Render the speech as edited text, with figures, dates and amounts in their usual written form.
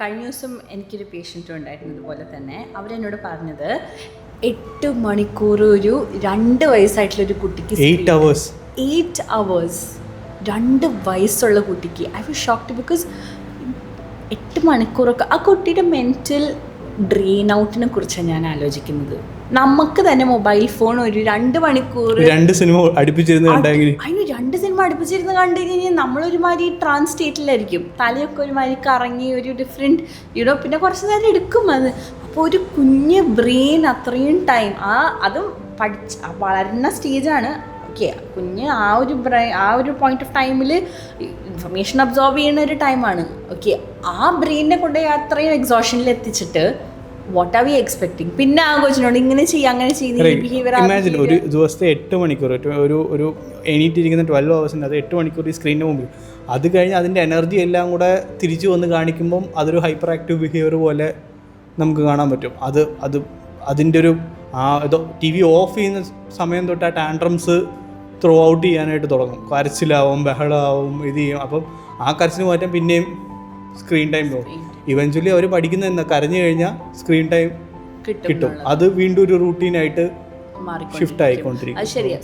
കഴിഞ്ഞ ദിവസം എനിക്കൊരു പേഷ്യൻ്റ് ഉണ്ടായിരുന്നു ഇതുപോലെ തന്നെ. അവരെന്നോട് പറഞ്ഞത് 8 മണിക്കൂർ ഒരു 2 വയസ്സായിട്ടുള്ളൊരു കുട്ടിക്ക് 8 hours 2 വയസ്സുള്ള കുട്ടിക്ക്. ഐ വാസ് ഷോക്ക്ഡ് ബിക്കോസ് 8 മണിക്കൂറൊക്കെ ആ കുട്ടിയുടെ മെൻറ്റൽ ഡ്രെയിൻ ഔട്ടിനെ കുറിച്ചാണ് ഞാൻ ആലോചിക്കുന്നത്. നമുക്ക് തന്നെ മൊബൈൽ ഫോൺ ഒരു 2 മണിക്കൂർ 2 സിനിമ അടുപ്പിച്ചിരുന്ന് കണ്ടെങ്കിൽ അതിന് 2 സിനിമ അടുപ്പിച്ചിരുന്ന് കണ്ടു കഴിഞ്ഞാൽ നമ്മളൊരുമാതിരി ട്രാൻസ് സ്റ്റേറ്റിലായിരിക്കും. തലയൊക്കെ ഒരുമാതിരി കറങ്ങി ഒരു ഡിഫറെൻറ്റ് പിന്നെ കുറച്ച് നേരം എടുക്കും അത്. അപ്പോൾ ഒരു കുഞ്ഞ് ബ്രെയിൻ അത്രയും ടൈം അതും വളരുന്ന സ്റ്റേജാണ്. ഓക്കെ, കുഞ്ഞ് ആ ഒരു പോയിന്റ് ഓഫ് ടൈമിൽ ഇൻഫർമേഷൻ അബ്സോർബ് ചെയ്യുന്ന ഒരു ടൈമാണ്. ഓക്കെ, ആ ബ്രെയിനിനെ കൊണ്ട് അത്രയും എക്സോഷനിൽ എത്തിച്ചിട്ട് വാട്ട് ആർ വി എക്സ്പെക്ടിങ്? പിന്നെ ആ കൊച്ചിനോട് ഇങ്ങനെ ചെയ്യുക അങ്ങനെ ചെയ്യുന്ന ഇമാജിൻ ഒരു ദിവസത്തെ 8 മണിക്കൂർ ഒരു എണീറ്റിരിക്കുന്ന 12 hours അത് 8 മണിക്കൂർ ഈ സ്ക്രീനിന് മുമ്പിൽ. അത് കഴിഞ്ഞ് അതിൻ്റെ എനർജി എല്ലാം കൂടെ തിരിച്ചു വന്ന് കാണിക്കുമ്പം അതൊരു ഹൈപ്പർ ആക്റ്റീവ് ബിഹേവിയർ പോലെ നമുക്ക് കാണാൻ പറ്റും. അതിൻ്റെ ഒരു TV ഓഫ് ചെയ്യുന്ന സമയം തൊട്ട് ആ ടാൻട്രംസ് ത്രോ ഔട്ട് ചെയ്യാനായിട്ട് തുടങ്ങും. കരച്ചിലാവും, ബഹളമാവും, ഇത് ചെയ്യും. അപ്പം ആ കരച്ചിന് മാറ്റാൻ പിന്നെയും സ്ക്രീൻ ടൈം പോകും. ഇവഞ്ച്വലി അവർ പഠിക്കുന്ന എന്താ, കരഞ്ഞു കഴിഞ്ഞാൽ സ്ക്രീൻ ടൈം കിട്ടും. അത് വീണ്ടും ഒരു റൂട്ടീനായിട്ട് ഷിഫ്റ്റ് ആയിക്കൊണ്ടിരിക്കും. ശരിയാ.